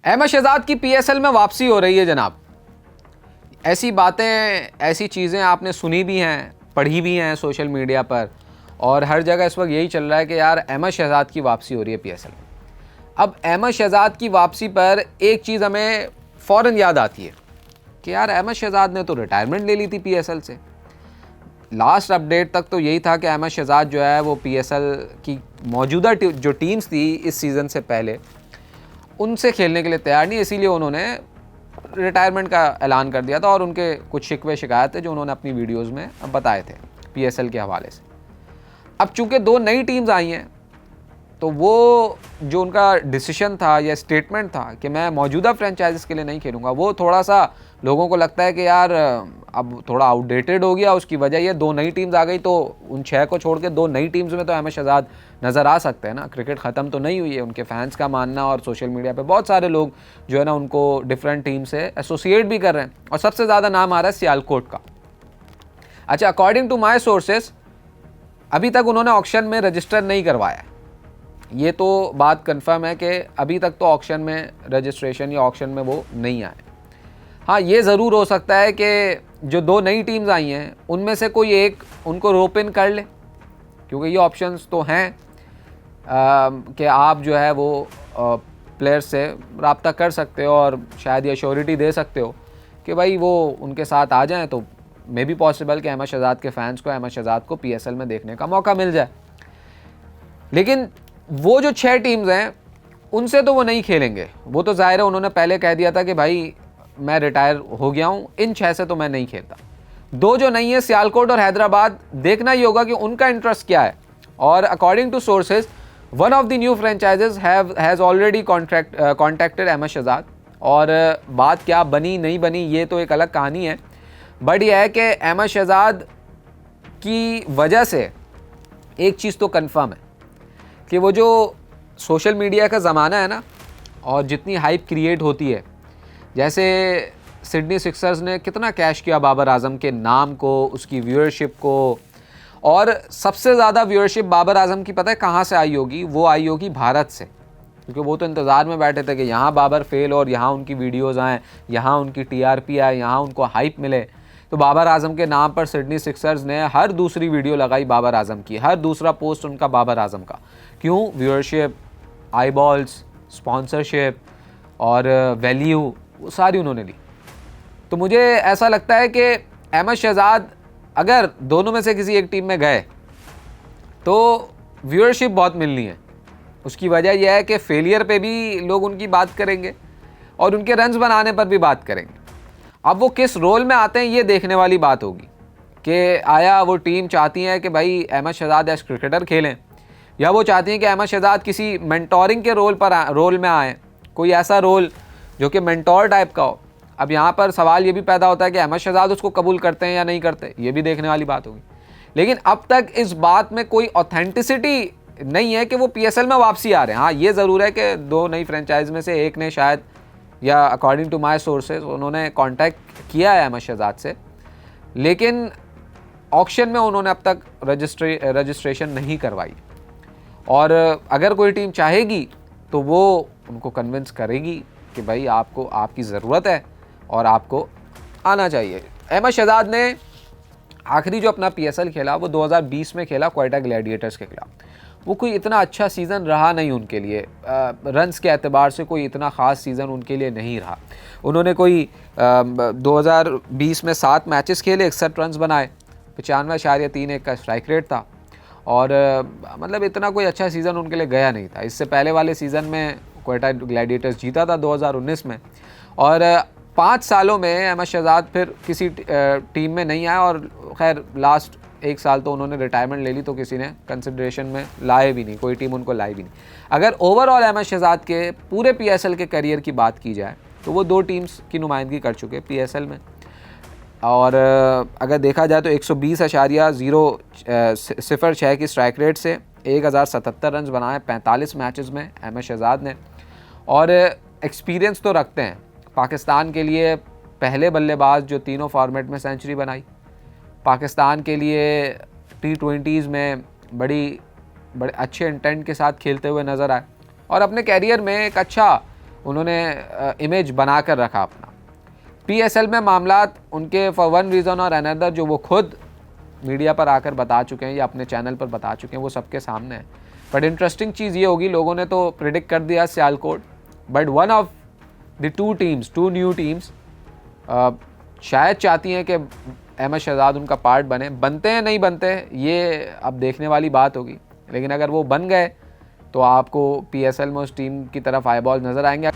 अहमद शहजाद की पीएसएल में वापसी हो रही है जनाब। ऐसी बातें, ऐसी चीज़ें आपने सुनी भी हैं, पढ़ी भी हैं सोशल मीडिया पर, और हर जगह इस वक्त यही चल रहा है कि यार अहमद शहजाद की वापसी हो रही है पीएसएल में। अब अहमद शहजाद की वापसी पर एक चीज़ हमें फ़ौरन याद आती है कि यार अहमद शहजाद ने तो रिटायरमेंट ले ली थी पीएसएल से। लास्ट अपडेट तक तो यही था कि अहमद शहजाद जो है वो पीएसएल की मौजूदा जो टीम्स थी इस सीज़न से पहले उनसे खेलने के लिए तैयार नहीं, इसीलिए उन्होंने रिटायरमेंट का ऐलान कर दिया था। और उनके कुछ शिकवे शिकायतें जो उन्होंने अपनी वीडियोस में बताए थे पीएसएल के हवाले से। अब चूंकि 2 नई टीम्स आई हैं तो वो जो उनका डिसीजन था या स्टेटमेंट था कि मैं मौजूदा फ्रेंचाइजीज के लिए नहीं खेलूँगा, वो थोड़ा सा लोगों को लगता है कि यार अब थोड़ा आउटडेटेड हो गया। उसकी वजह ये 2 नई टीम्स आ गई तो उन 6 को छोड़ के 2 नई टीम्स में तो अहमद शहजाद नज़र आ सकते हैं ना। क्रिकेट ख़त्म तो नहीं हुई है, उनके फैंस का मानना, और सोशल मीडिया पे बहुत सारे लोग जो है ना उनको डिफरेंट टीम से एसोसिएट भी कर रहे हैं, और सबसे ज़्यादा नाम आ रहा है सियालकोट का। अच्छा, अकॉर्डिंग टू माई सोर्सेज अभी तक उन्होंने ऑक्शन में रजिस्टर नहीं करवाया। ये तो बात कंफर्म है कि अभी तक तो ऑक्शन में रजिस्ट्रेशन या ऑक्शन में वो नहीं आए। हाँ, ये ज़रूर हो सकता है कि जो 2 नई टीम्स आई हैं उनमें से कोई एक उनको रोप इन कर ले, क्योंकि ये ऑप्शंस तो हैं कि आप जो है वो प्लेयर्स से रब्ता कर सकते हो और शायद ये श्योरिटी दे सकते हो कि भाई वो उनके साथ आ जाएं, तो मे बी पॉसिबल कि अहमद शहजाद के फैंस को अहमद शहजाद को पीएसएल में देखने का मौका मिल जाए। लेकिन वो जो 6 टीम्स हैं उनसे तो वो नहीं खेलेंगे। वो तो ज़ाहिर है उन्होंने पहले कह दिया था कि भाई मैं रिटायर हो गया हूँ, इन 6 से तो मैं नहीं खेलता। 2 जो नहीं है, सियालकोट और हैदराबाद, देखना ही होगा कि उनका इंटरेस्ट क्या है। और according to sources one of the new franchises has already contacted Ahmed Shahzad. और बात क्या बनी नहीं बनी ये तो एक अलग कहानी है, बट यह है कि अहमद शहजाद की वजह से एक चीज़ तो कन्फर्म है कि वो जो सोशल मीडिया का ज़माना है ना, और जितनी हाइप क्रिएट होती है, जैसे सिडनी सिक्सर्स ने कितना कैश किया बाबर आजम के नाम को, उसकी व्यूअरशिप को, और सबसे ज़्यादा व्यूअरशिप बाबर आजम की पता है कहाँ से आई होगी? वो आई होगी भारत से, क्योंकि वो तो इंतज़ार में बैठे थे कि यहाँ बाबर फेल और यहाँ उनकी वीडियोज़ आएँ, यहाँ उनकी टीआरपी आए, यहाँ उनको हाइप मिले। तो बाबर आजम के नाम पर सिडनी सिक्सर्स ने हर दूसरी वीडियो लगाई बाबर आजम की, हर दूसरा पोस्ट उनका बाबर आजम का। क्यों? व्यूअरशिप, आई बॉल्स, स्पॉन्सरशिप और वैल्यू, वो सारी उन्होंने ली। तो मुझे ऐसा लगता है कि अहमद शहजाद अगर दोनों में से किसी एक टीम में गए तो व्यूअरशिप बहुत मिलनी है। उसकी वजह यह है कि फेलियर पे भी लोग उनकी बात करेंगे और उनके रन्स बनाने पर भी बात करेंगे। अब वो किस रोल में आते हैं ये देखने वाली बात होगी कि आया वो टीम चाहती है कि भाई अहमद शहजाद एज क्रिकेटर खेलें, या वो चाहती हैं कि अहमद शहजाद किसी मेंटोरिंग के रोल में आए, कोई ऐसा रोल जो कि मेंटोर टाइप का हो। अब यहाँ पर सवाल ये भी पैदा होता है कि अहमद शहजाद उसको कबूल करते हैं या नहीं करते, ये भी देखने वाली बात होगी। लेकिन अब तक इस बात में कोई ऑथेंटिसिटी नहीं है कि वो पीएसएल में वापसी आ रहे हैं। हाँ, ये ज़रूर है कि 2 नई फ्रेंचाइज में से एक ने शायद, या अकॉर्डिंग टू माई सोर्सेज उन्होंने कांटेक्ट किया है अहमद शहजाद से, लेकिन ऑक्शन में उन्होंने अब तक रजिस्ट्रेशन नहीं करवाई। और अगर कोई टीम चाहेगी तो वो उनको कन्विंस करेगी कि भाई आपको, आपकी ज़रूरत है और आपको आना चाहिए। अहमद शहजाद ने आखिरी जो अपना पीएसएल खेला वो 2020 में खेला क्वेटा ग्लैडिएटर्स के खिलाफ। वो कोई इतना अच्छा सीज़न रहा नहीं उनके लिए, रन्स के एतबार से कोई इतना ख़ास सीज़न उनके लिए नहीं रहा। उन्होंने कोई 2020 में 7 मैचेस खेले, 61 रन्स बनाए, 95.31 का स्ट्राइक रेट था, और मतलब इतना कोई अच्छा सीज़न उनके लिए गया नहीं था। इससे पहले वाले सीज़न में क्वेटा ग्लैडिएटर्स जीता था 2019 में, और 5 सालों में अहमद शहजाद फिर किसी टीम में नहीं आया, और खैर लास्ट 1 साल तो उन्होंने रिटायरमेंट ले ली तो किसी ने कंसिडरेशन में लाए भी नहीं, कोई टीम उनको लाई भी नहीं। अगर ओवरऑल अहमद शहजाद के पूरे पीएसएल के करियर की बात की जाए तो वो 2 टीम्स की नुमाइंदगी कर चुके पीएसएल में, और अगर देखा जाए तो 120.006 की स्ट्राइक रेट से 1077 रन बनाए 45 मैचेस में अहमद शहजाद ने। और एक्सपीरियंस तो रखते हैं, पाकिस्तान के लिए पहले बल्लेबाज जो तीनों फॉर्मेट में सेंचुरी बनाई, पाकिस्तान के लिए T20s में बड़े अच्छे इंटेंट के साथ खेलते हुए नज़र आए, और अपने कैरियर में एक अच्छा उन्होंने इमेज बना कर रखा अपना। PSL में मामलात उनके फॉर वन रीज़न और अनदर जो वो खुद मीडिया पर आकर बता चुके हैं या अपने चैनल पर बता चुके हैं, वो सबके सामने है। बट इंटरेस्टिंग चीज़ ये होगी, लोगों ने तो प्रिडिक्ट कर दिया Sialkot, but one of the two new teams शायद चाहती हैं कि अहमद शहजाद उनका पार्ट बनते हैं नहीं बनते ये अब देखने वाली बात होगी। लेकिन अगर वो बन गए तो आपको PSL में उस टीम की तरफ आई बॉल नज़र आएंगे।